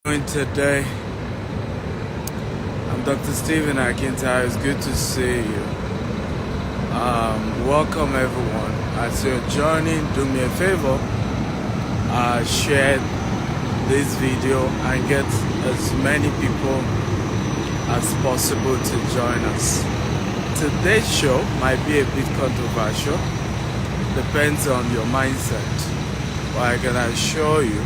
Today, I'm Dr. Stephen Akintai. It's good to see you. Welcome everyone. As you're joining, do me a favor, share this video and get as many people as possible to join us. Today's show might be a bit controversial, depends on your mindset, but I can assure you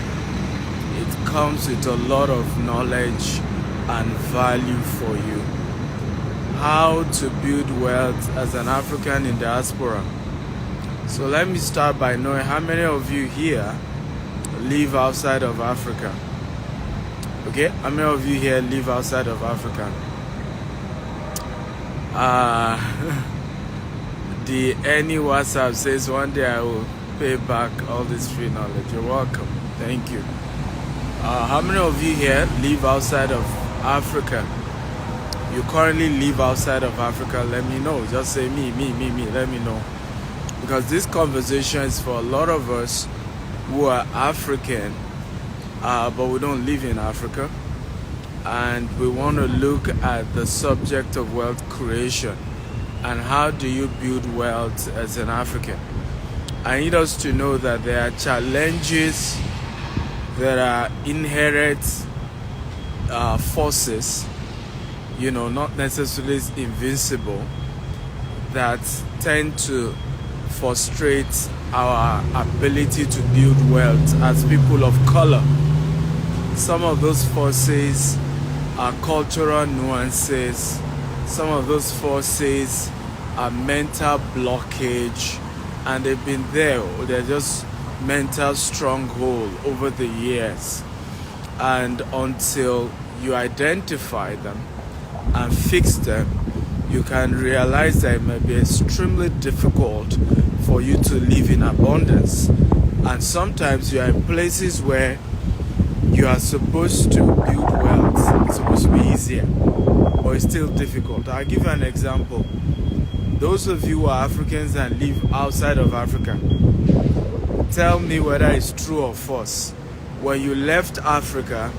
it comes with a lot of knowledge and value for you. How to build wealth as an African in diaspora. So let me start by knowing how many of you here live outside of Africa. Okay, how many of you here live outside of Africa? The any WhatsApp says one day I will pay back all this free knowledge. You're welcome. Thank you. How many of you here live outside of Africa? You currently live outside of Africa? Let me know. Just say me. Let me know. Because this conversation is for a lot of us who are African, but we don't live in Africa. And we want to look at the subject of wealth creation and how do you build wealth as an African. I need us to know that there are challenges, there are inherent forces, not necessarily invincible, that tend to frustrate our ability to build wealth as people of color. Some of those forces are cultural nuances. Some of those forces are mental blockage, and they've been there. They're just mental stronghold over the years, and until you identify them and fix them, you can realize that it may be extremely difficult for you to live in abundance. And sometimes you are in places where you are supposed to build wealth. It's supposed to be easier, but it's still difficult. I'll give you an example. Those of you who are Africans and live outside of Africa, tell me whether it's true or false. When you left Africa,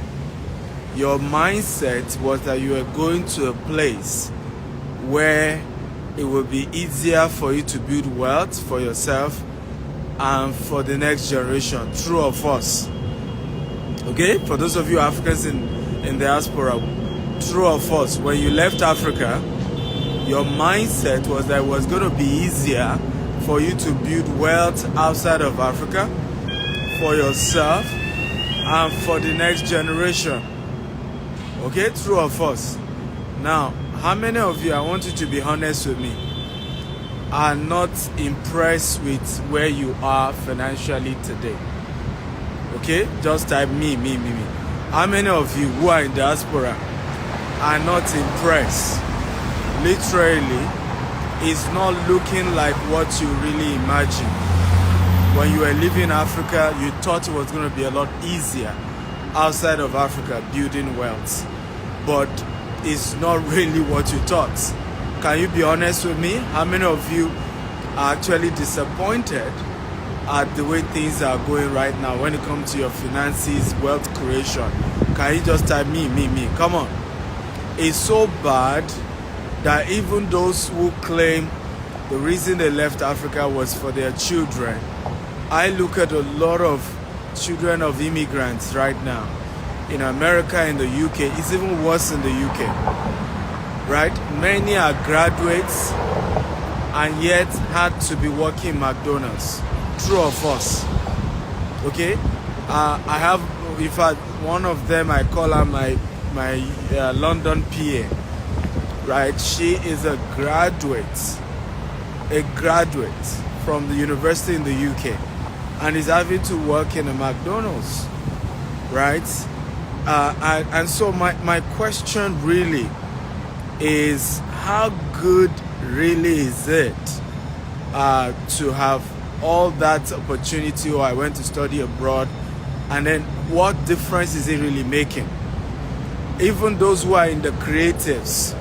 your mindset was that you were going to a place where it will be easier for you to build wealth for yourself and for the next generation. True or false? Okay, for those of you Africans in diaspora, true or false? When you left Africa, your mindset was that it was going to be easier for you to build wealth outside of Africa for yourself and for the next generation. Okay, true or false? Now, how many of you, I want you to be honest with me, are not impressed with where you are financially today? Okay, just type me. How many of you who are in diaspora are not impressed? Literally, it's not looking like what you really imagined. When you were living in Africa, you thought it was going to be a lot easier outside of Africa building wealth, but it's not really what you thought. Can you be honest with me? How many of you are actually disappointed at the way things are going right now when it comes to your finances, wealth creation? Can you just type me? Come on. It's so bad that even those who claim the reason they left Africa was for their children, I look at a lot of children of immigrants right now in America, in the UK. It's even worse in the UK, right? Many are graduates and yet had to be working McDonald's. True or false? Okay, I have, in fact, one of them, I call her my London PA, right? She is a graduate from the university in the UK, and is having to work in a McDonald's, right? And so my question really is, how good really is it to have all that opportunity, or I went to study abroad, and then what difference is it really making? Even those who are in the creatives,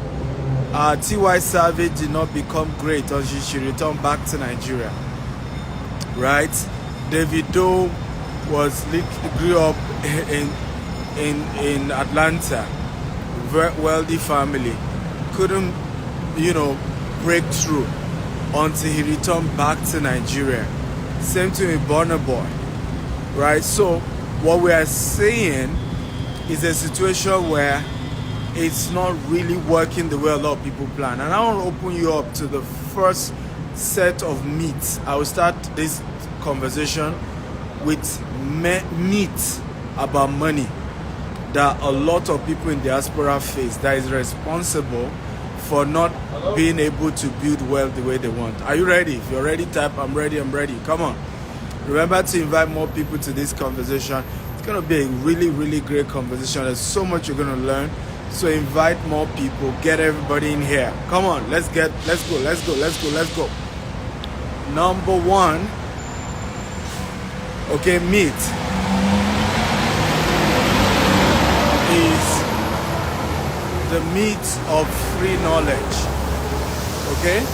T.Y. Savage did not become great until she returned back to Nigeria, right? Davido grew up in in Atlanta, wealthy family, couldn't, break through until he returned back to Nigeria. Same thing with Burna Boy, right? So what we are saying is a situation where it's not really working the way a lot of people plan. And I want to open you up to the first set of myths. I will start this conversation with myths about money that a lot of people in diaspora face that is responsible for not being able to build wealth the way they want. Are you ready? If you're ready, type I'm ready, I'm ready. Come on. Remember to invite more people to this conversation. It's going to be a really, really great conversation. There's so much you're going to learn. So invite more people, get everybody in here. Come on, let's go. Number one, myth is the myth of free knowledge. Okay?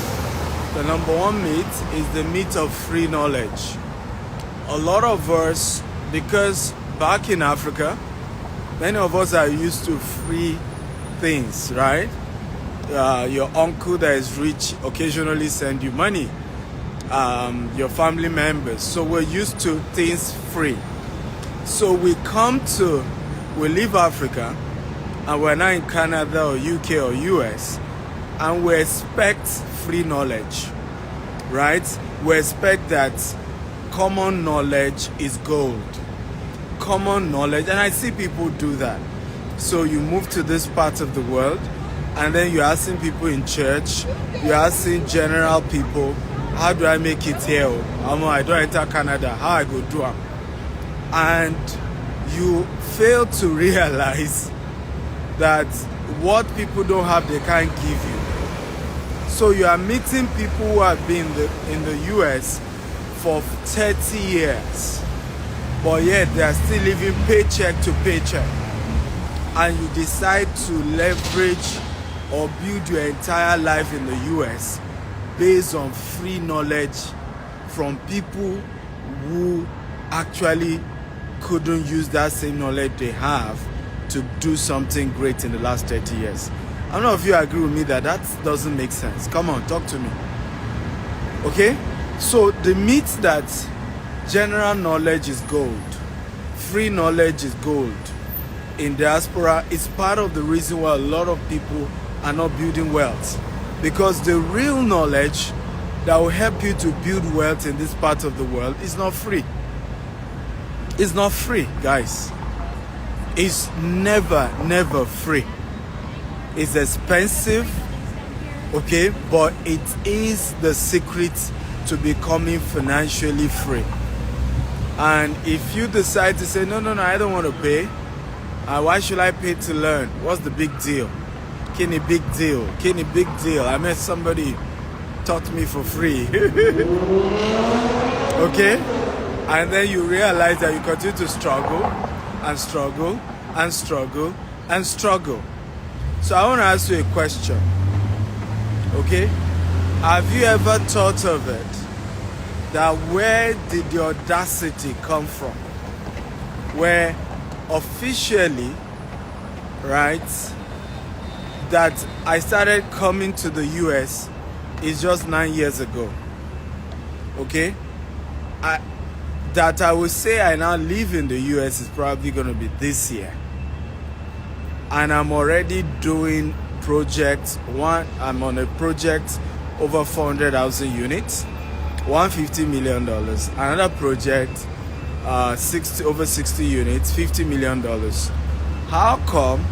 The number one myth is the myth of free knowledge. A lot of us, because back in Africa, many of us are used to free things, right? Your uncle that is rich occasionally send you money. Your family members. So we're used to things free. So we leave Africa and we're now in Canada or UK or US and we expect free knowledge, right? We expect that common knowledge is gold. Common knowledge, and I see people do that. So you move to this part of the world and then you're asking people in church, you're asking general people, how do I make it here? I don't enter Canada, how I go do it? And you fail to realize that what people don't have, they can't give you. So you are meeting people who have been in the US for 30 years. But yet they are still living paycheck to paycheck. And you decide to leverage or build your entire life in the US based on free knowledge from people who actually couldn't use that same knowledge they have to do something great in the last 30 years. I don't know if you agree with me that doesn't make sense. Come on, talk to me. Okay? So the myth that general knowledge is gold, free knowledge is gold in diaspora is part of the reason why a lot of people are not building wealth. Because the real knowledge that will help you to build wealth in this part of the world is not free. It's not free, guys. It's never free. It's expensive, okay, but it is the secret to becoming financially free. And if you decide to say, no, I don't want to pay, why should I pay to learn? What's the big deal? Kenny, big deal. Kenny, big deal. I met somebody taught me for free. Okay? And then you realize that you continue to struggle and struggle and struggle and struggle. So I want to ask you a question. Okay? Have you ever thought of it that where did the audacity come from? Where officially, right, that I started coming to the US is just 9 years ago. Okay? That I would say I now live in the US is probably going to be this year. And I'm already doing projects. I'm on a project over 400,000 units, $150 million. Another project, over 60 units, $50 million. How come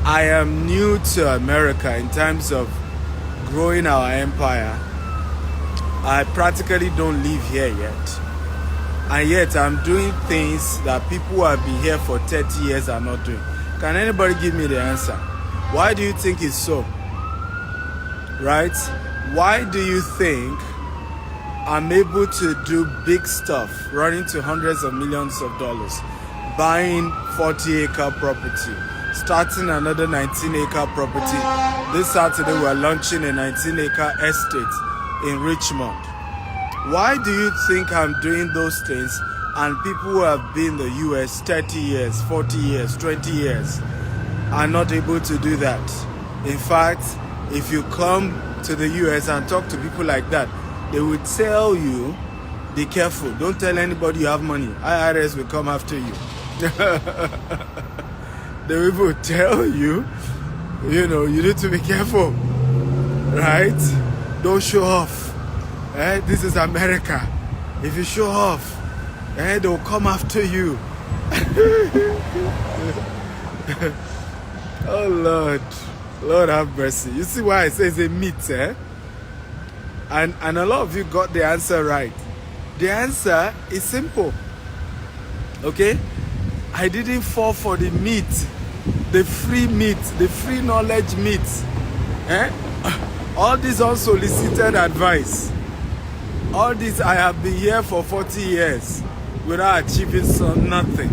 I am new to America in terms of growing our empire? I practically don't live here yet. And yet I'm doing things that people who have been here for 30 years are not doing. Can anybody give me the answer? Why do you think it's so? Right? Why do you think I'm able to do big stuff, running to hundreds of millions of dollars, buying 40-acre property, starting another 19-acre property? This Saturday we're launching a 19-acre estate in Richmond. Why do you think I'm doing those things And people who have been in the US 30 years, 40 years, 20 years are not able to do that. In fact, if you come to the US and talk to people like that, they will tell you, be careful, don't tell anybody you have money. IRS will come after you. They will tell you, you know, you need to be careful, right? Don't show off. This is America. If you show off, they'll come after you. Oh Lord, Lord have mercy. You see why I say it's a myth, And a lot of you got the answer right. The answer is simple. Okay? I didn't fall for the myth, the free knowledge myth. All this unsolicited advice. All this, I have been here for 40 years without achieving nothing.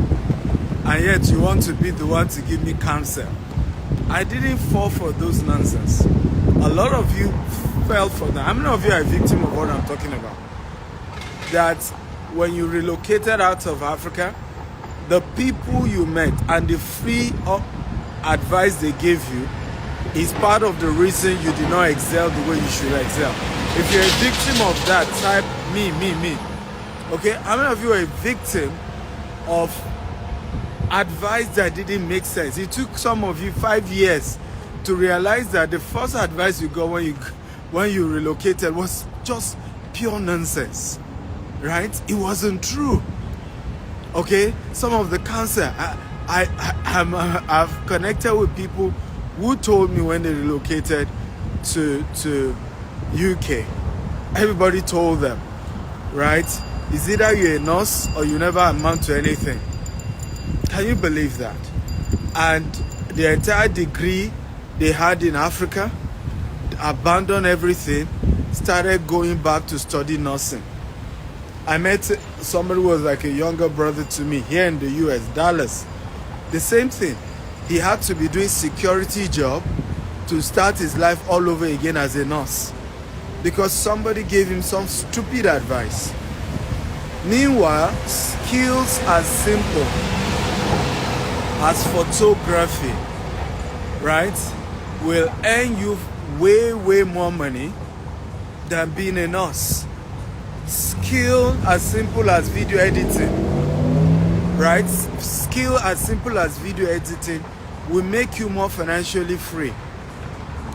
And yet you want to be the one to give me counsel. I didn't fall for those nonsense. A lot of you fell for that. How many of you are a victim of what I'm talking about? That when you relocated out of Africa, the people you met and the free advice they gave you is part of the reason you did not excel the way you should excel. If you're a victim of that, type me. Okay? How many of you are a victim of advice that didn't make sense? It took some of you 5 years to realize that the first advice you got when you relocated was just pure nonsense, right? It wasn't true. Okay, some of the counsel I've connected with people who told me when they relocated to UK. Everybody told them, right? It's either you're a nurse or you never amount to anything. Can you believe that? And the entire degree they had in Africa, abandoned everything, started going back to study nursing. I met somebody who was like a younger brother to me here in the US, Dallas. The same thing. He had to be doing security job to start his life all over again as a nurse because somebody gave him some stupid advice. Meanwhile, skills as simple as photography, right, will earn you way more money than being a nurse. Skill as simple as video editing, right? Skill as simple as video editing will make you more financially free,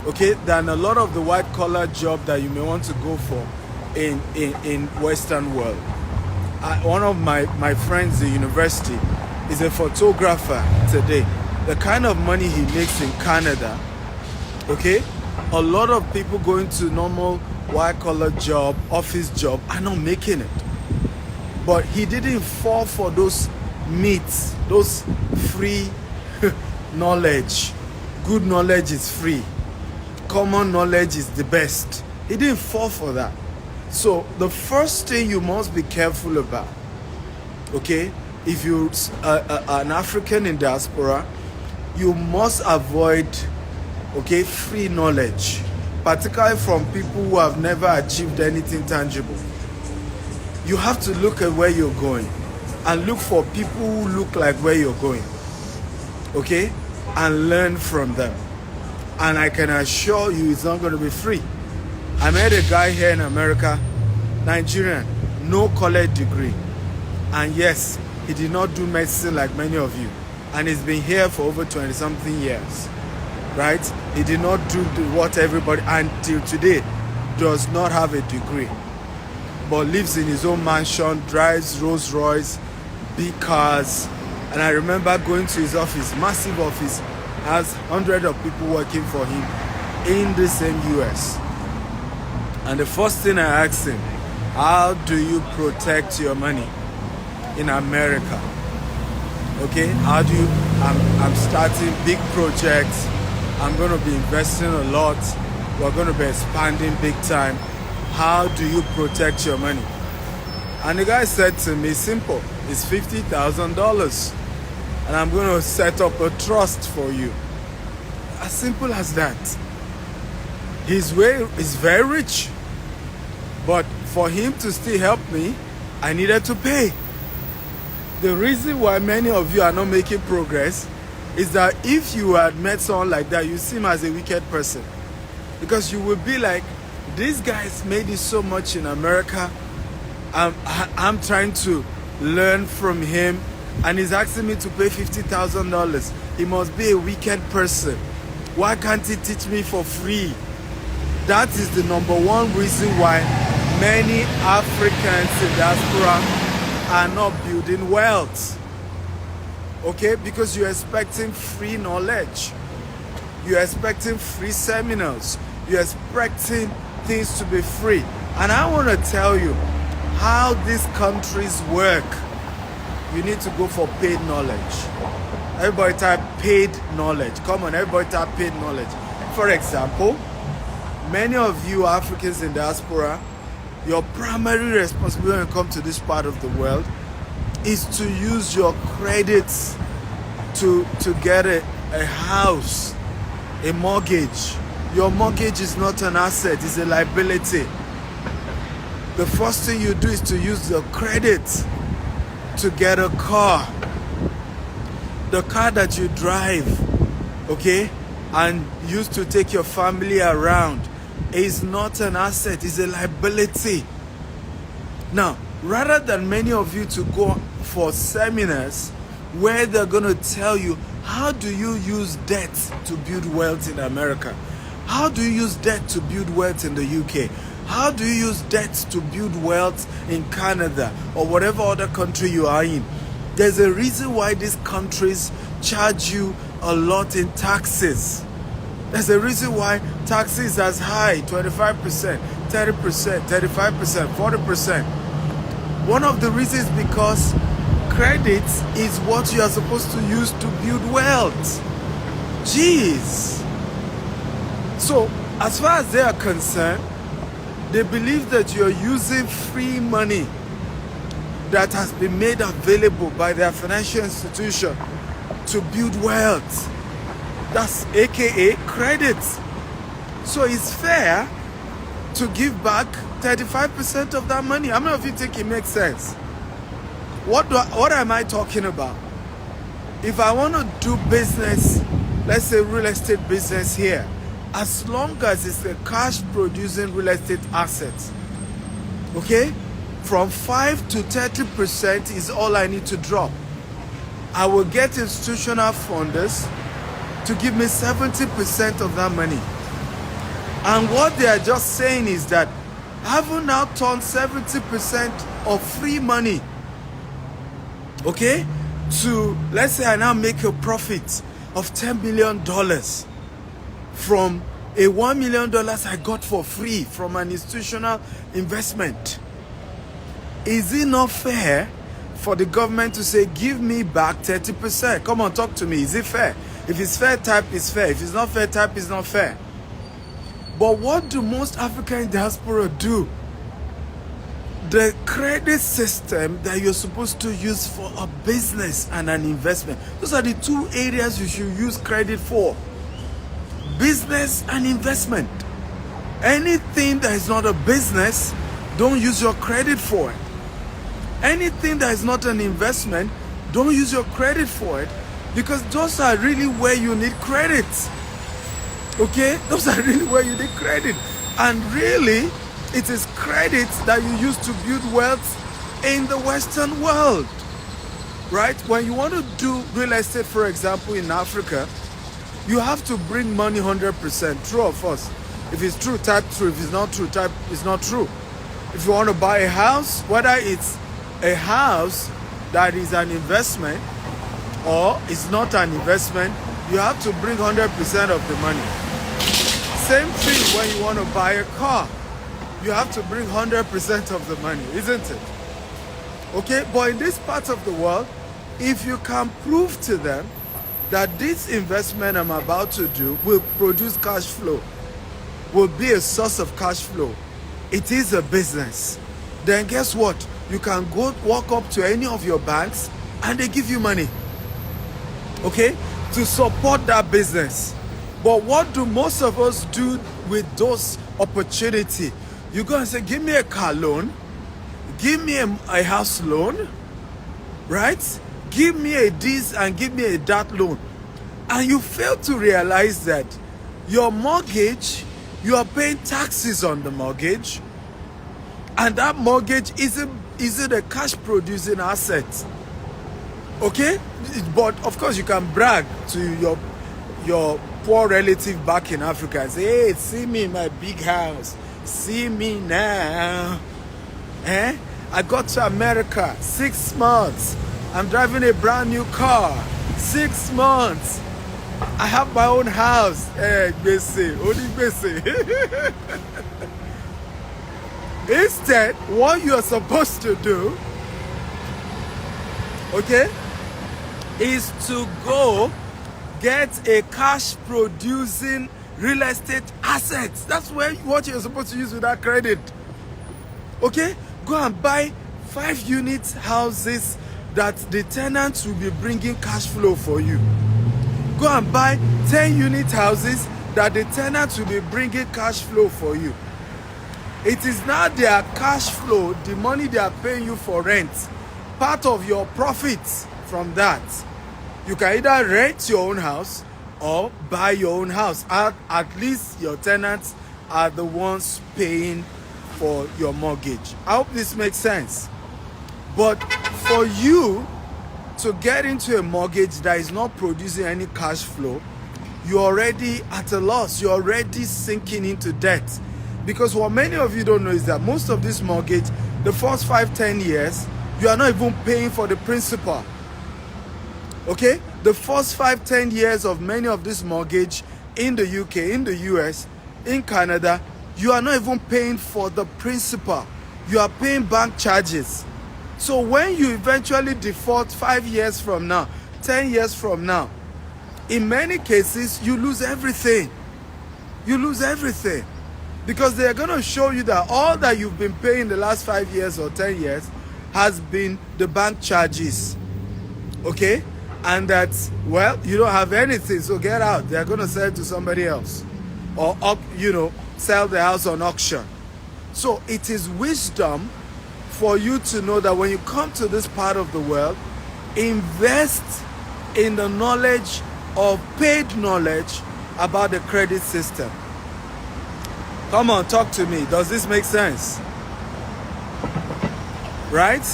okay, than a lot of the white collar job that you may want to go for in Western world. One of my friends at university is a photographer today. The kind of money he makes in Canada, okay, a lot of people going to normal white collar job, office job are not making it. But he didn't fall for those myths, those free knowledge. Good knowledge is free. Common knowledge is the best. He didn't fall for that. So the first thing you must be careful about, okay, if you're an African in diaspora, you must avoid, okay, free knowledge, particularly from people who have never achieved anything tangible. You have to look at where you're going and look for people who look like where you're going, okay, and learn from them. And I can assure you it's not going to be free. I met a guy here in America, Nigerian, no college degree, and yes, he did not do medicine like many of you, and he's been here for over 20-something years, right? He did not do what everybody, until today, does not have a degree, but lives in his own mansion, drives Rolls Royce, big cars. And I remember going to his office, massive office, has hundreds of people working for him in the same US. And the first thing I asked him, how do you protect your money in America? Okay, how do you, I'm starting big projects, I'm going to be investing a lot, we're going to be expanding big time. How do you protect your money? And the guy said to me, simple, it's $50,000 and I'm going to set up a trust for you. As simple as that. His way is very rich, but for him to still help me, I needed to pay. the reason why many of you are not making progress is that if you had met someone like that, you see him as a wicked person. Because you will be like, this guy's made it so much in America. I'm trying to learn from him, and he's asking me to pay $50,000. He must be a wicked person. Why can't he teach me for free? That is the number one reason why many Africans in diaspora are not building wealth. Okay? Because you're expecting free knowledge. You're expecting free seminars. You're expecting things to be free. And I want to tell you how these countries work. You need to go for paid knowledge. Everybody type paid knowledge. Come on, everybody type paid knowledge. For example, many of you Africans in diaspora, your primary responsibility when you come to this part of the world is to use your credits to get a house, a mortgage. Your mortgage is not an asset, it's a liability. The first thing you do is to use your credit to get a car. The car that you drive, okay, and use to take your family around is not an asset, it's a liability. Now, rather than many of you to go for seminars where they're going to tell you, how do you use debt to build wealth in America? How do you use debt to build wealth in the UK? How do you use debt to build wealth in Canada or whatever other country you are in? There's a reason why these countries charge you a lot in taxes. There's a reason why taxes as high, 25%, 30%, 35%, 40%. One of the reasons is because credit is what you are supposed to use to build wealth. Jeez. So, as far as they are concerned, they believe that you're using free money that has been made available by their financial institution to build wealth. That's AKA credit. So it's fair to give back 35% of that money. How many of you think it makes sense? What am I talking about? If I want to do business, let's say real estate business here, as long as it's a cash producing real estate asset, okay, from 5 to 30% is all I need to drop. I will get institutional funders to give me 70% of that money. And what they are just saying is that I have now turned 70% of free money, okay, to, let's say I now make a profit of $10 million from a $1 million I got for free from an institutional investment. Is it not fair for the government to say, give me back 30%? Come on, talk to me. Is it fair? If it's fair, type is fair. If it's not fair, type is not fair. But what do most African diaspora do? The credit system that you're supposed to use for a business and an investment, those are the two areas you should use credit for. Business and investment. Anything that is not a business, don't use your credit for it. Anything that is not an investment, don't use your credit for it, because those are really where you need credit. Okay? Those are really where you need credit. And really, it is credit that you use to build wealth in the Western world. Right? When you want to do real estate, for example, in Africa, you have to bring money 100%. True or false? If it's true, type true. If it's not true, type it's not true. If you want to buy a house, whether it's a house that is an investment or it's not an investment, you have to bring 100% of the money. Same thing when you want to buy a car. You have to bring 100% of the money, isn't it? Okay, but in this part of the world, if you can prove to them that this investment I'm about to do will produce cash flow, will be a source of cash flow, it is a business, then guess what? You can go walk up to any of your banks and they give you money, okay, to support that business. But what do most of us do with those opportunities? You go and say, give me a car loan, give me a house loan, right? Give me a this and give me a that loan. And you fail to realize that your mortgage, you are paying taxes on the mortgage, and that mortgage isn't a cash producing asset. Okay? But of course you can brag to your poor relative back in Africa and say, hey, see me in my big house. See me now. I got to America 6 months. I'm driving a brand new car. 6 months. I have my own house. Instead, what you are supposed to do, okay, is to go get a cash producing real estate asset. That's what you're supposed to use with that credit. Okay? Go and buy 5 unit houses that the tenants will be bringing cash flow for you. Go and buy 10 unit houses that the tenants will be bringing cash flow for you. It is now their cash flow, the money they are paying you for rent, part of your profits from that. You can either rent your own house or buy your own house. At least your tenants are the ones paying for your mortgage. I hope this makes sense. But for you to get into a mortgage that is not producing any cash flow, you're already at a loss. You're already sinking into debt. Because what many of you don't know is that most of this mortgage, the first 5-10 years, you are not even paying for the principal. Okay? The first 5-10 years of many of this mortgage in the UK, in the US, in Canada, you are not even paying for the principal. You are paying bank charges. So when you eventually default 5 years from now, 10 years from now, in many cases, you lose everything. You lose everything. Because they are going to show you that all that you've been paying the last 5 years or 10 years has been the bank charges. Okay? And that, well, you don't have anything, so get out. They're going to sell it to somebody else. Or, sell the house on auction. So it is wisdom for you to know that when you come to this part of the world, invest in the knowledge of paid knowledge about the credit system. Come on, talk to me. Does this make sense? Right?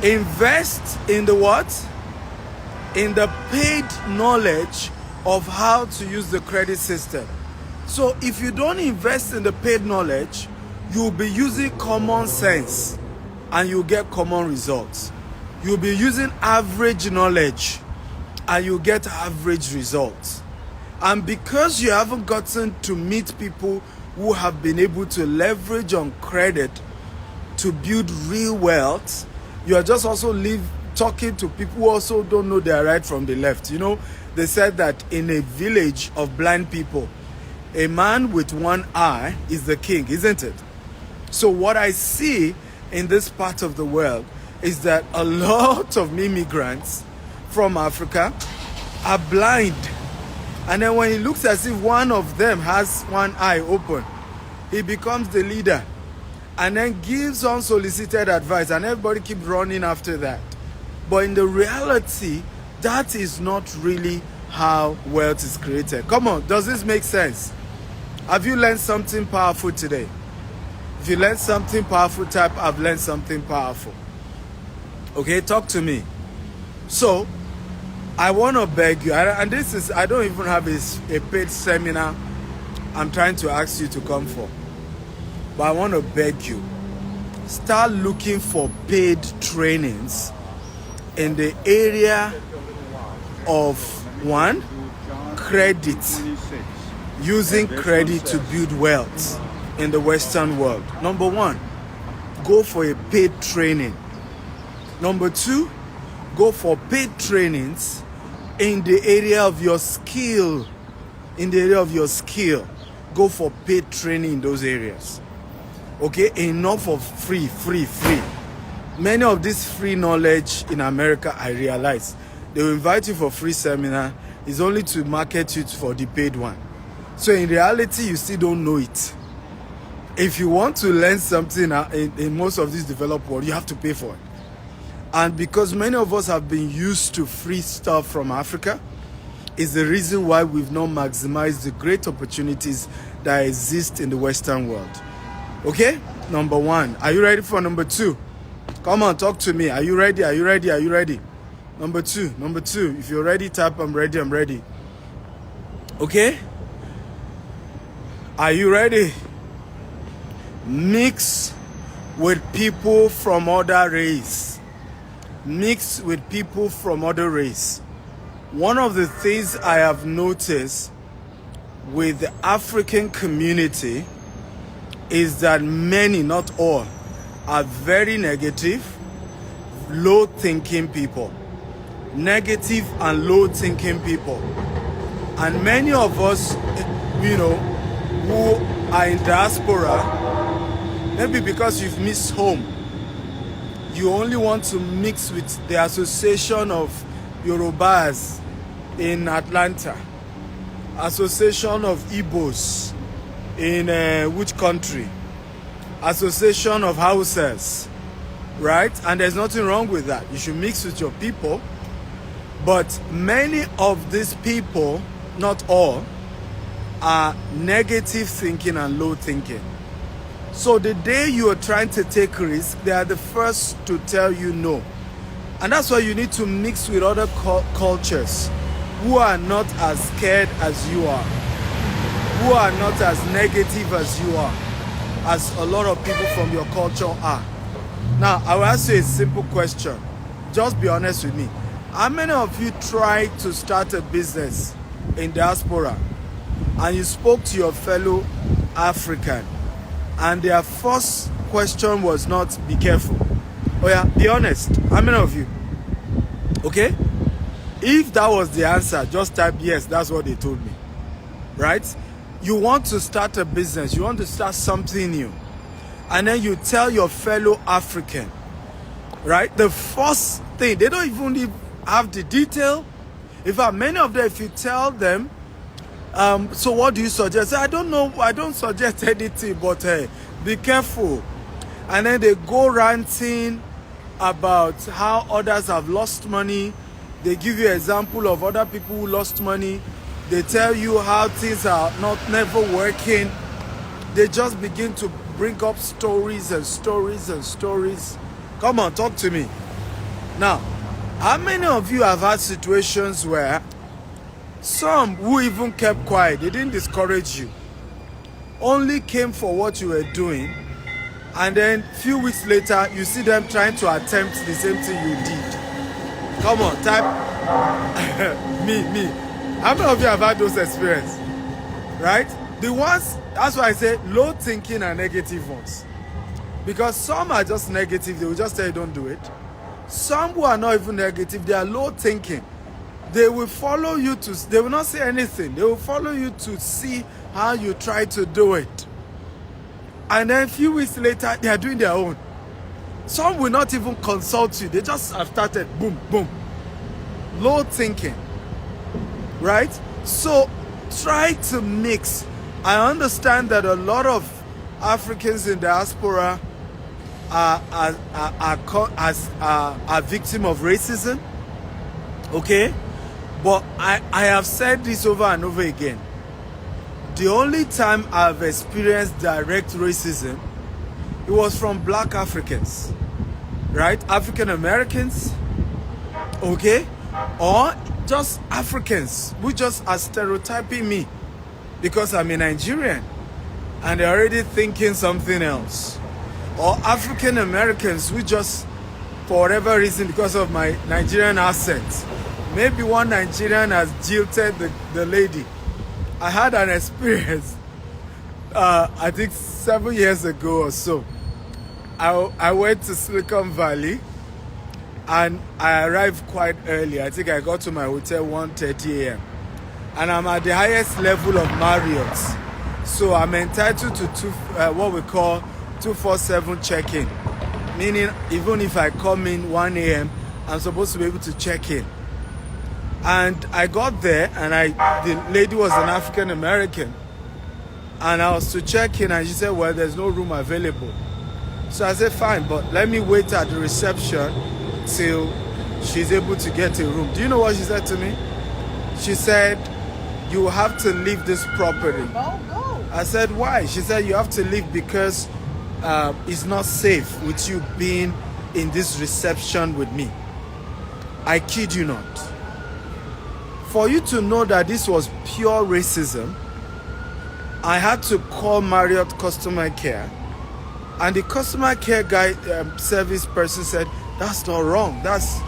Invest in the what? In the paid knowledge of how to use the credit system. So if you don't invest in the paid knowledge, you'll be using common sense and you'll get common results. You'll be using average knowledge and you'll get average results. And because you haven't gotten to meet people who have been able to leverage on credit to build real wealth, you are just also talking to people who also don't know their right from the left. You know, they said that in a village of blind people, a man with one eye is the king, isn't it? So what I see in this part of the world is that a lot of immigrants from Africa are blind. And then when it looks as if one of them has one eye open, he becomes the leader and then gives unsolicited advice and everybody keeps running after that. But in the reality, that is not really how wealth is created. Come on, does this make sense? Have you learned something powerful today? If you learned something powerful, type I've learned something powerful. Okay, talk to me. So, I want to beg you, and this is, I don't even have a paid seminar I'm trying to ask you to come for. But I want to beg you, start looking for paid trainings in the area of, one, credit. Using credit to build wealth in the Western world. Number one, go for a paid training. Number two, go for paid trainings in the area of your skill. In the area of your skill, go for paid training in those areas. Okay, enough of free. Many of this free knowledge in America, I realize, they will invite you for free seminar, is only to market you for the paid one. So in reality, you still don't know it. If you want to learn something in most of this developed world, you have to pay for it. And because many of us have been used to free stuff from Africa, is the reason why we've not maximized the great opportunities that exist in the Western world. Okay? Number one. Are you ready for number two? Come on, talk to me. Are you ready? Are you ready? Are you ready? Number two. Number two. If you're ready, type I'm ready. I'm ready. Okay? Are you ready? Mix with people from other race. Mix with people from other race. One of the things I have noticed with the African community is that many, not all, are very negative, low-thinking people. Negative and low-thinking people. And many of us, who are in diaspora, maybe because you've missed home, you only want to mix with the association of Yorubas in Atlanta, association of Igbos in which country, association of Hausas, right? And there's nothing wrong with that. You should mix with your people. But many of these people, not all, are negative thinking and low thinking. So the day you are trying to take risks, they are the first to tell you no. And that's why you need to mix with other cultures who are not as scared as you are, who are not as negative as you are, as a lot of people from your culture are. Now, I will ask you a simple question. Just be honest with me. How many of you tried to start a business in diaspora and you spoke to your fellow African and their first question was not, be careful? Oh yeah, be honest. How many of you? Okay? If that was the answer, just type yes, that's what they told me. Right? You want to start a business, you want to start something new, and then you tell your fellow African, right? The first thing, they don't even have the detail. In fact, many of them, if you tell them, so what do you suggest? I don't know, I don't suggest anything, but hey, be careful. And then they go ranting about how others have lost money. They give you an example of other people who lost money. They tell you how things are never working. They just begin to bring up stories and stories and stories. Come on, talk to me. Now, how many of you have had situations where some who even kept quiet, they didn't discourage you, only came for what you were doing, and then a few weeks later, you see them trying to attempt the same thing you did? Come on, type me. How many of you have had those experiences? Right? The ones, that's why I say low thinking and negative ones. Because some are just negative, they will just tell you don't do it. Some who are not even negative, they are low thinking. They will follow you they will not say anything. They will follow you to see how you try to do it. And then a few weeks later, they are doing their own. Some will not even consult you. They just have started, boom, boom. Low thinking. Right? So try to mix. I understand that a lot of Africans in diaspora are victim of racism. Okay? But I have said this over and over again. The only time I've experienced direct racism, it was from black Africans. Right? African Americans. Okay? Or just Africans who just are stereotyping me because I'm a Nigerian and they're already thinking something else. Or African Americans who just, for whatever reason, because of my Nigerian accent, maybe one Nigerian has jilted the lady. I had an experience, I think 7 years ago or so. I went to Silicon Valley and I arrived quite early. I think I got to my hotel 1:30 a.m. And I'm at the highest level of Marriott's. So I'm entitled to what we call 247 check-in. Meaning, even if I come in 1 a.m., I'm supposed to be able to check in. And I got there, and the lady was an African American. And I was to check in, and she said, well, there's no room available. So I said, fine, but let me wait at the reception till she's able to get a room. Do you know what she said to me? She said, you have to leave this property. I said, why? She said, you have to leave because it's not safe with you being in this reception with me. I kid you not. For you to know that this was pure racism, I had to call Marriott customer care, and the customer care guy, service person said, that's not wrong. That's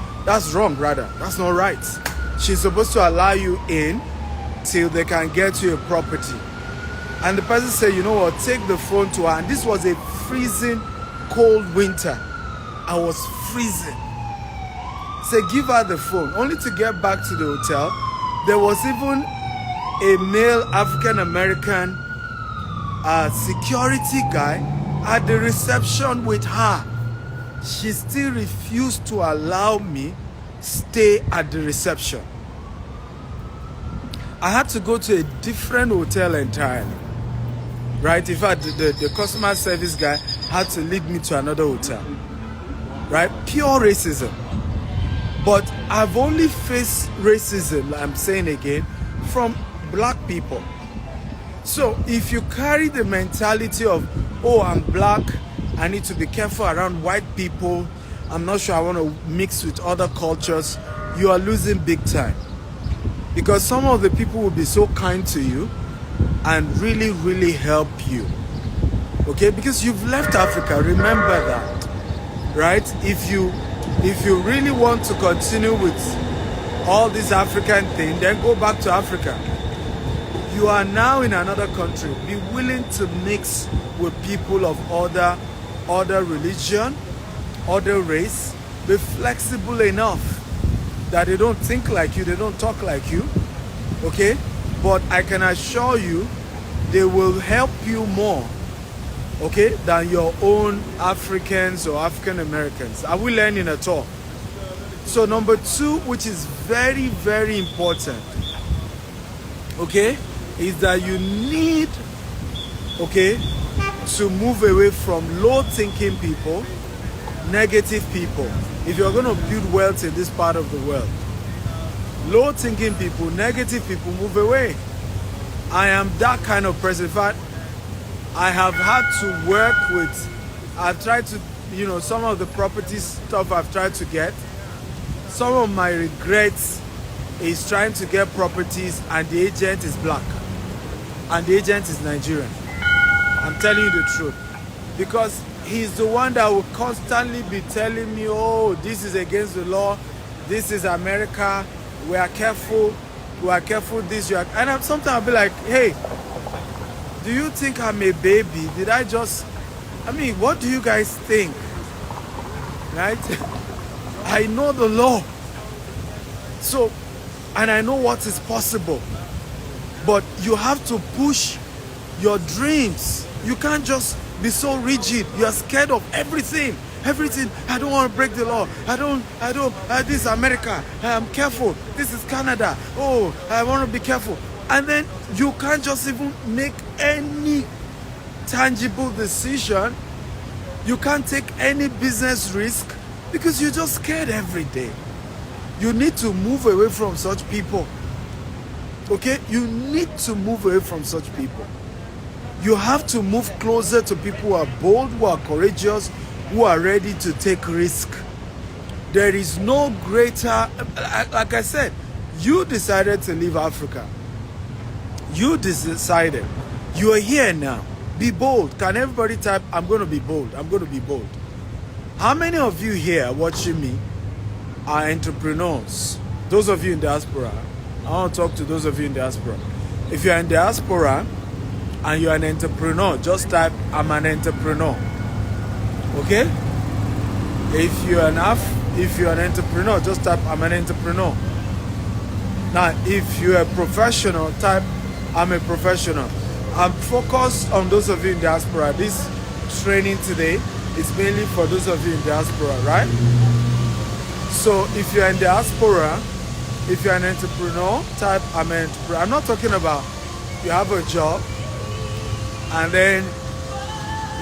wrong, rather. That's not right. She's supposed to allow you in till they can get you a property. And the person said, you know what, take the phone to her. And this was a freezing cold winter. I was freezing. Say, give her the phone. Only to get back to the hotel, there was even a male African-American security guy at the reception with her. She still refused to allow me stay at the reception. I had to go to a different hotel entirely. Right? In fact, the customer service guy had to lead me to another hotel. Right? Pure racism. But I've only faced racism, I'm saying again, from black people. So if you carry the mentality of, oh, I'm black, I need to be careful around white people, I'm not sure I want to mix with other cultures, you are losing big time. Because some of the people will be so kind to you and really, really help you. Okay? Because you've left Africa, remember that. Right? If you really want to continue with all this African thing, then go back to Africa. You are now in another country. Be willing to mix with people of other religion, other race. Be flexible enough that they don't think like you, they don't talk like you, okay? But I can assure you, they will help you more, okay, than your own Africans or African Americans. Are we learning at all? So number 2, which is very, very important, okay, is that you need, okay, to move away from low-thinking people, negative people. If you're going to build wealth in this part of the world, low-thinking people, negative people, move away. I am that kind of person. In fact, I have had to work with, I've tried to, you know, some of the property stuff I've tried to get. Some of my regrets is trying to get properties and the agent is black and the agent is Nigerian. I'm telling you the truth. Because he's the one that will constantly be telling me, oh, this is against the law, this is America, we are careful this, you are, and sometimes I'll be like, hey, do you think I'm a baby? Did I mean, what do you guys think? Right? I know the law. So, and I know what is possible. But you have to push your dreams. You can't just be so rigid. You are scared of everything. Everything. I don't want to break the law. This is America. I'm careful. This is Canada. Oh, I want to be careful. And then you can't just even make any tangible decision. You can't take any business risk because you're just scared every day. You need to move away from such people. Okay? You need to move away from such people. You have to move closer to people who are bold, who are courageous, who are ready to take risk. There is no greater, like I said, you decided to leave Africa. You decided. You are here now. Be bold. Can everybody type, I'm going to be bold. I'm going to be bold. How many of you here watching me are entrepreneurs? Those of you in diaspora. I want to talk to those of you in diaspora. If you're in diaspora and you're an entrepreneur, just type, I'm an entrepreneur. Okay? If you're an entrepreneur, just type, I'm an entrepreneur. Now, if you're a professional, type, I'm a professional. I'm focused on those of you in diaspora. This training today is mainly for those of you in diaspora, right? So if you're in diaspora, if you're an entrepreneur, type, I'm an entrepreneur. I'm not talking about you have a job and then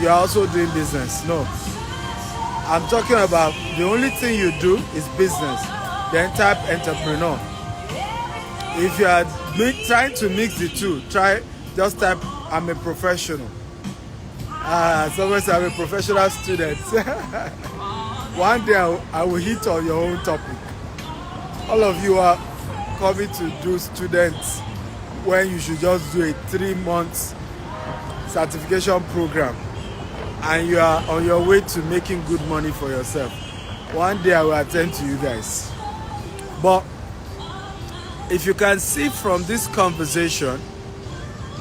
you're also doing business. No. I'm talking about the only thing you do is business. Then type entrepreneur. If you are trying to mix the two, just type I'm a professional. Someone said I'm a professional student. One day I will hit on your own topic. All of you are coming to do students when you should just do a 3-month certification program, and you are on your way to making good money for yourself. One day I will attend to you guys. But if you can see from this conversation,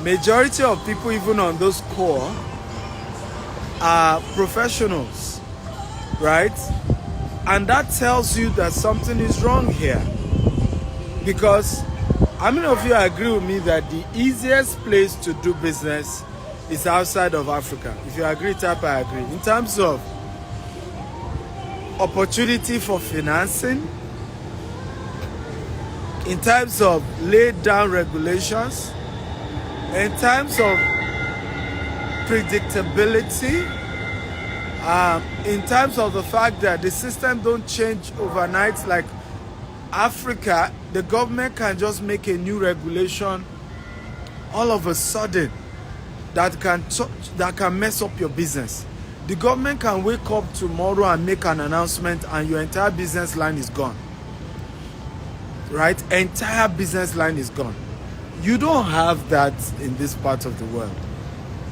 majority of people even on those core are professionals, right? And that tells you that something is wrong here. Because how many of you agree with me that the easiest place to do business is outside of Africa? If you agree, type I agree. In terms of opportunity for financing, in terms of laid down regulations, in terms of predictability, in terms of the fact that the system don't change overnight. Like Africa, the government can just make a new regulation all of a sudden that can mess up your business. The government can wake up tomorrow and make an announcement and your entire business line is gone. Right? Entire business line is gone. You don't have that in this part of the world.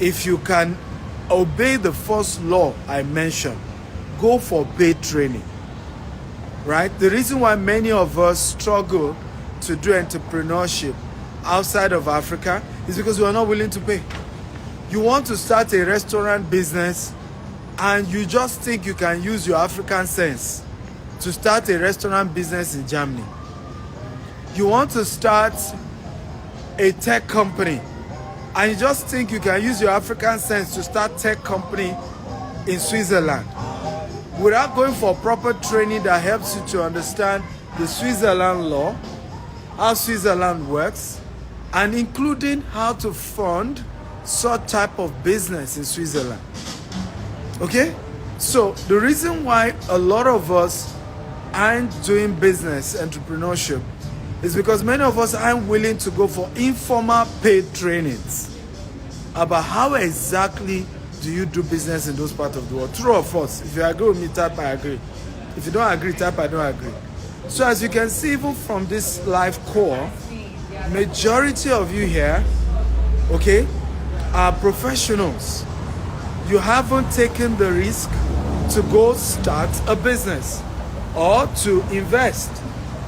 If you can obey the first law I mentioned, go for paid training. Right? The reason why many of us struggle to do entrepreneurship outside of Africa is because we are not willing to pay. You want to start a restaurant business and you just think you can use your African sense to start a restaurant business in Germany. You want to start a tech company and you just think you can use your African sense to start tech company in Switzerland without going for proper training that helps you to understand the Switzerland law, how Switzerland works, and including how to fund such type of business in Switzerland. Okay? So the reason why a lot of us aren't doing business entrepreneurship is because many of us aren't willing to go for informal paid trainings about how exactly do you do business in those parts of the world. True or false? If you agree with me, type I agree. If you don't agree, type I don't agree. So as you can see, even from this live core, majority of you here, okay, are professionals. You haven't taken the risk to go start a business or to invest.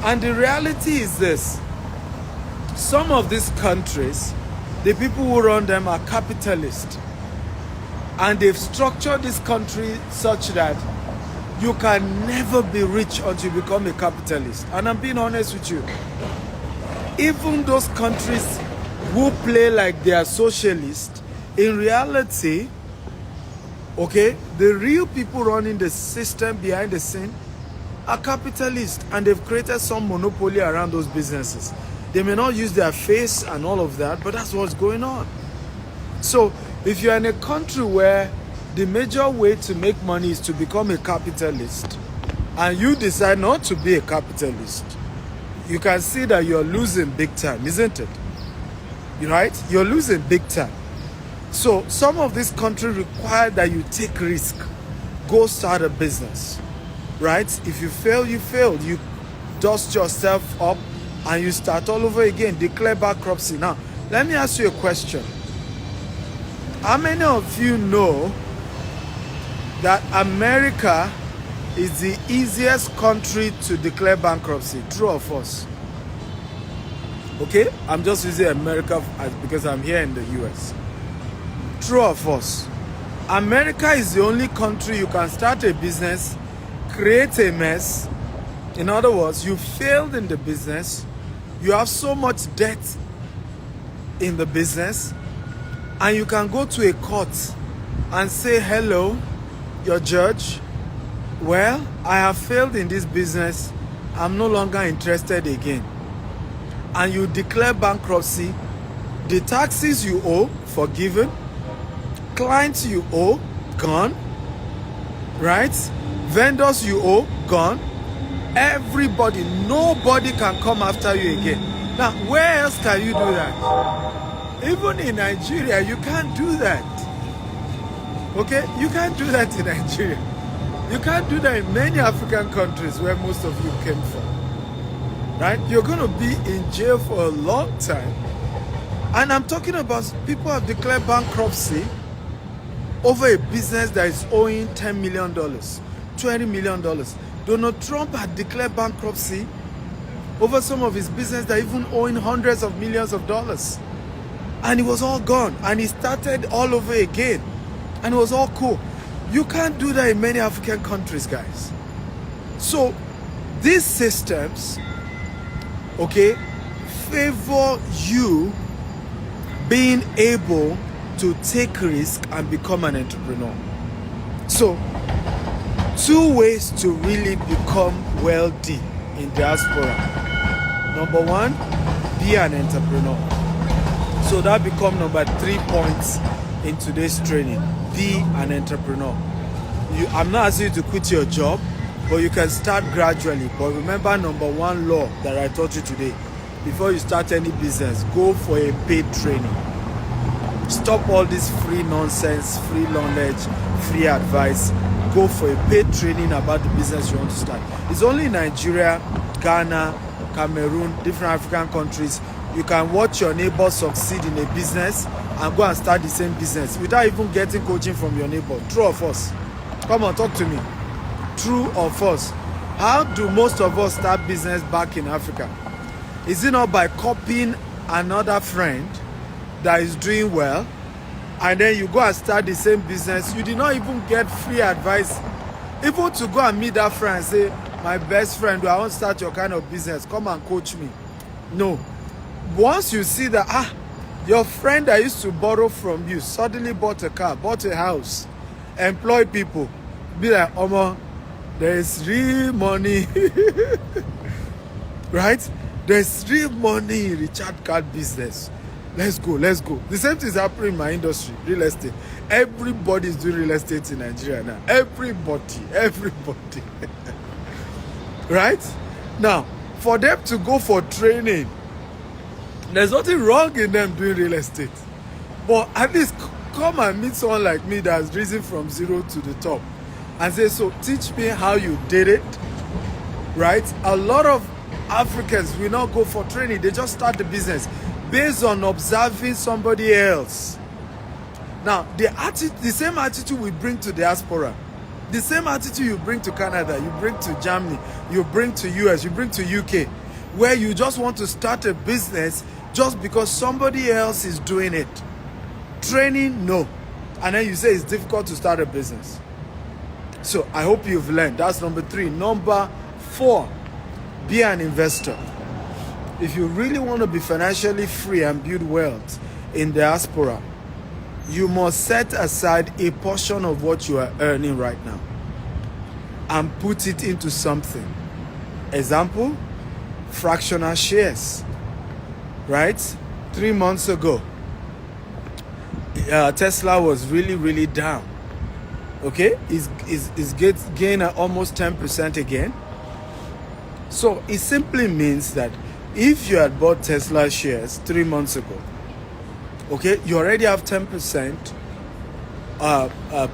And the reality is this: some of these countries, the people who run them are capitalists, and they've structured this country such that you can never be rich until you become a capitalist. And I'm being honest with you. Even those countries who play like they are socialist, in reality, okay, the real people running the system behind the scene are capitalists, and they've created some monopoly around those businesses. They may not use their face and all of that, but that's what's going on. So if you're in a country where the major way to make money is to become a capitalist, and you decide not to be a capitalist, you can see that you're losing big time, isn't it? Right? You're losing big time. So some of these countries require that you take risk. Go start a business. Right? If you fail, you failed. You dust yourself up and you start all over again. Declare bankruptcy. Now, let me ask you a question. How many of you know that America is the easiest country to declare bankruptcy? True or false? Okay? I'm just using America because I'm here in the US. True or false? America is the only country you can start a business, create a mess. In other words, you failed in the business, you have so much debt in the business, and you can go to a court and say, hello, your judge, well, I have failed in this business, I'm no longer interested again. And you declare bankruptcy, the taxes you owe, forgiven, clients you owe, gone, right? Vendors you owe, gone. Everybody, nobody can come after you again. Now, where else can you do that? Even in Nigeria, you can't do that. Okay? You can't do that in Nigeria. You can't do that in many African countries where most of you came from. Right? You're going to be in jail for a long time. And I'm talking about people have declared bankruptcy over a business that is owing $10 million, $20 million. Donald Trump had declared bankruptcy over some of his business that even owing hundreds of millions of dollars. And it was all gone. And he started all over again. And it was all cool. You can't do that in many African countries, guys. So these systems, okay, favor you being able to take risk and become an entrepreneur. So 2 ways to really become wealthy in diaspora. Number 1, be an entrepreneur. So that becomes number 3 points in today's training. Be an entrepreneur. I'm not asking you to quit your job, but you can start gradually. But remember number 1 law that I taught you today. Before you start any business, go for a paid training. Stop all this free nonsense, free knowledge, free advice. Go for a paid training about the business you want to start. It's only in Nigeria, Ghana, Cameroon, different African countries, you can watch your neighbor succeed in a business and go and start the same business without even getting coaching from your neighbor. True or false? Come on, talk to me. True or false? How do most of us start business back in Africa? Is it not by copying another friend that is doing well, and then you go and start the same business? You did not even get free advice, even to go and meet that friend and say, my best friend, I want to start your kind of business, come and coach me. No. Once you see that, your friend that used to borrow from you suddenly bought a car, bought a house, employ people, be like, Omo, there is real money. Right? There's real money in Richard card business. Let's go, let's go. The same thing is happening in my industry, real estate. Everybody is doing real estate in Nigeria now. Everybody. Right? Now, for them to go for training, there's nothing wrong in them doing real estate. But at least come and meet someone like me that's risen from zero to the top and say, so teach me how you did it. Right? A lot of Africans will not go for training. They just start the business based on observing somebody else. Now, the same attitude we bring to diaspora, the same attitude you bring to Canada, you bring to Germany, you bring to US, you bring to UK, where you just want to start a business just because somebody else is doing it. Training, no. And then you say it's difficult to start a business. So I hope you've learned. That's number 3. Number 4, be an investor. If you really want to be financially free and build wealth in diaspora, you must set aside a portion of what you are earning right now and put it into something. Example, fractional shares. Right? 3 months ago, Tesla was really down. Okay? It's gained almost 10% again. So it simply means that if you had bought Tesla shares 3 months ago, okay, you already have 10%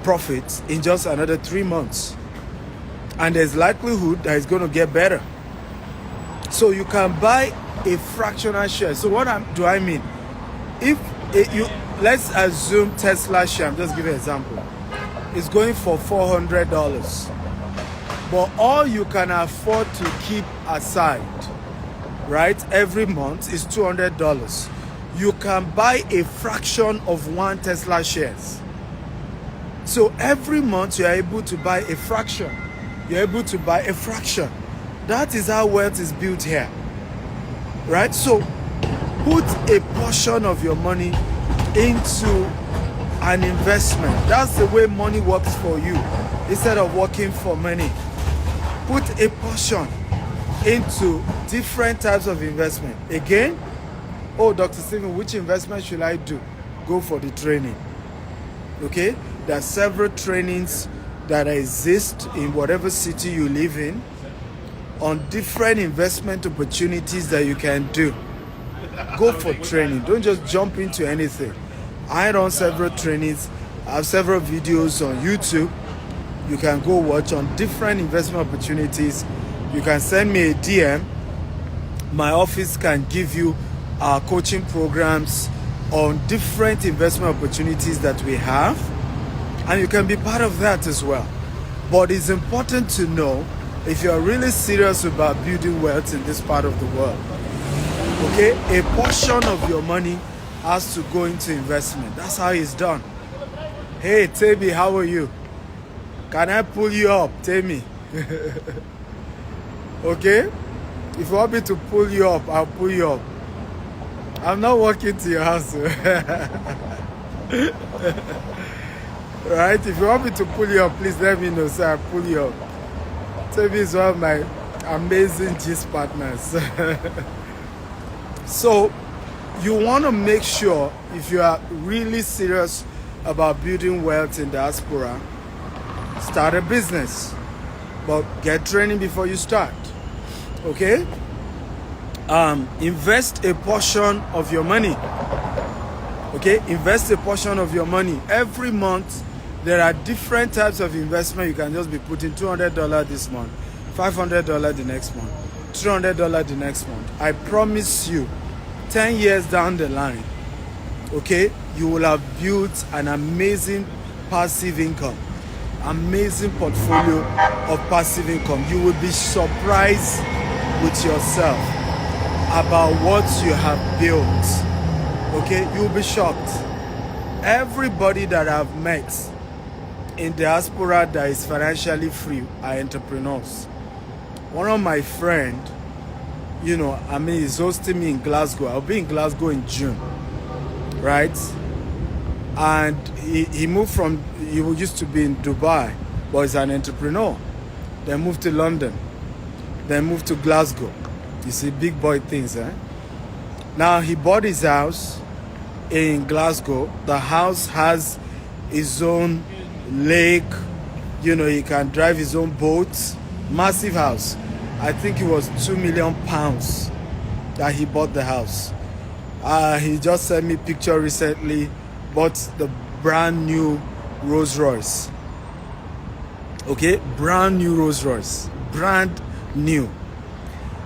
profits in just another 3 months. And there's likelihood that it's going to get better. So you can buy a fractional share. So what do I mean? Let's assume Tesla share, I'm just giving an example, is going for $400. But all you can afford to keep aside, right, every month is $200. You can buy a fraction of 1 Tesla shares. So every month you are able to buy a fraction. You're able to buy a fraction. That is how wealth is built here. Right? So put a portion of your money into an investment. That's the way money works for you. Instead of working for money, put a portion into different types of investment. Again, oh, Dr. Stephen, which investment should I do? Go for the training. Okay? There are several trainings that exist in whatever city you live in on different investment opportunities that you can do. Go for training. Don't just jump into anything. I run several trainings. I have several videos on YouTube. You can go watch on different investment opportunities. You can send me a DM. My office can give you our coaching programs on different investment opportunities that we have. And you can be part of that as well. But it's important to know if you're really serious about building wealth in this part of the world, okay, a portion of your money has to go into investment. That's how it's done. Hey, Tabi, how are you? Can I pull you up, Tabi? Okay? If you want me to pull you up, I'll pull you up. I'm not walking to your house. Right? If you want me to pull you up, please let me know so I'll pull you up. Tabi is one of my amazing gist partners. So, you want to make sure, if you are really serious about building wealth in diaspora, start a business. But get training before you start. Okay? Invest a portion of your money. Okay? Invest a portion of your money. Every month, there are different types of investment. You can just be putting $200 this month, $500 the next month, $300 the next month. I promise you, 10 years down the line, okay, you will have built an amazing passive income, amazing portfolio of passive income. You will be surprised with yourself about what you have built. Okay, you'll be shocked. Everybody that I've met in diaspora that is financially free are entrepreneurs. One of my friends, he's hosting me in Glasgow. I'll be in Glasgow in June, right? And he moved from, he used to be in Dubai, but he's an entrepreneur. Then moved to London, then moved to Glasgow. You see, big boy things, eh? Now he bought his house in Glasgow. The house has his own lake, he can drive his own boat. Massive house. I think it was £2 million that he bought the house. He just sent me a picture recently, bought the brand new Rolls Royce. Okay, brand new Rolls Royce, brand new.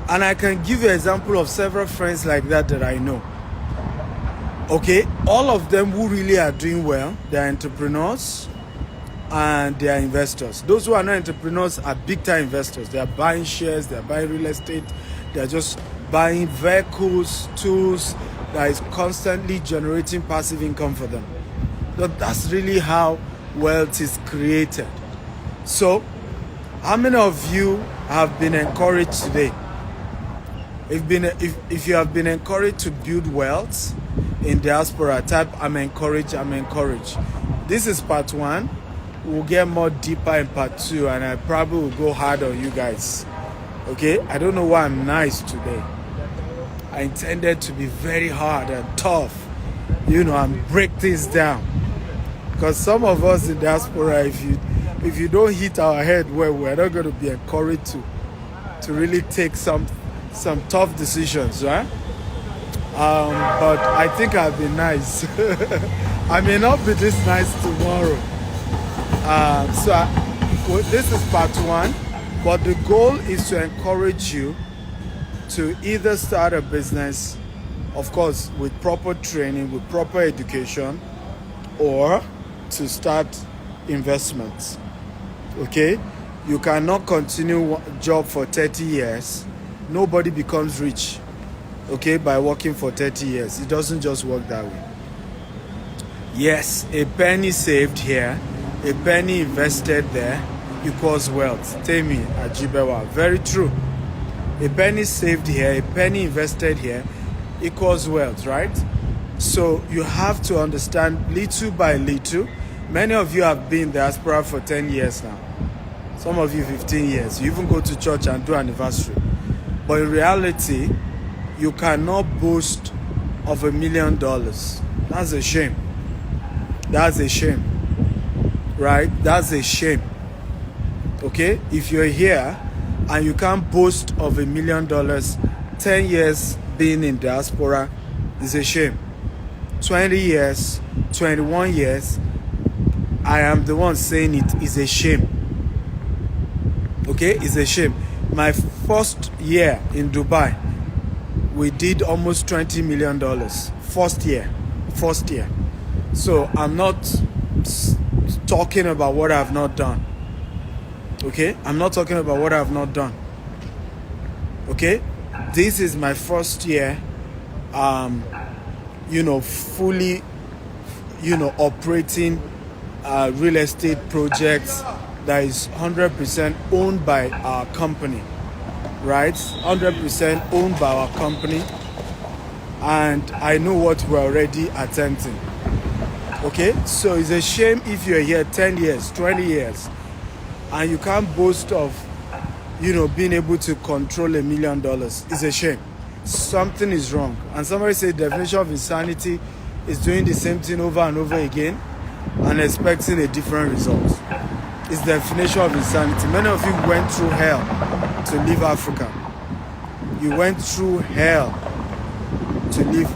And I can give you an example of several friends like that I know. Okay, all of them who really are doing well, they're entrepreneurs and they are investors. Those who are not entrepreneurs are big-time investors. They are buying shares, they are buying real estate, they are just buying vehicles, tools that is constantly generating passive income for them. But that's really how wealth is created. So, how many of you have been encouraged today? If you have been encouraged to build wealth in diaspora, type I'm encouraged, I'm encouraged. This is part 1. We'll get more deeper in part 2, and I probably will go hard on you guys. Okay? I don't know why I'm nice today. I intended to be very hard and tough, and break things down. Because some of us in diaspora, if you don't hit our head well, we're not going to be encouraged to really take some tough decisions, right? But I think I'll be nice. I may not be this nice tomorrow. This is part 1, but the goal is to encourage you to either start a business, of course, with proper training, with proper education, or to start investments. Okay? You cannot continue a job for 30 years. Nobody becomes rich, okay, by working for 30 years. It doesn't just work that way. Yes, a penny saved here, a penny invested there equals wealth. Temi Ajibewa. Very true. A penny saved here, a penny invested here equals wealth, right? So you have to understand little by little. Many of you have been in diaspora for 10 years now. Some of you 15 years. You even go to church and do anniversary. But in reality, you cannot boast of $1 million. That's a shame. That's a shame. Right? That's a shame. Okay, if you're here and you can't boast of $1 million, 10 years being in diaspora is a shame. 20 years, 21 years, I am the one saying it is a shame. Okay, it's a shame. My first year in Dubai, we did almost $20 million. First year. So I'm not talking about what I've not done. Okay, I'm not talking about what I've not done. Okay, this is my first year, fully, operating real estate projects that is 100% owned by our company, right? 100% owned by our company, and I know what we're already attempting. Okay, so it's a shame if you're here 10 years, 20 years, and you can't boast of, being able to control $1 million. It's a shame. Something is wrong. And somebody said the definition of insanity is doing the same thing over and over again and expecting a different result. It's the definition of insanity. Many of you went through hell to leave Africa. You went through hell to leave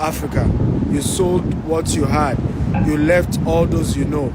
Africa. You sold what you had. You left all those you know.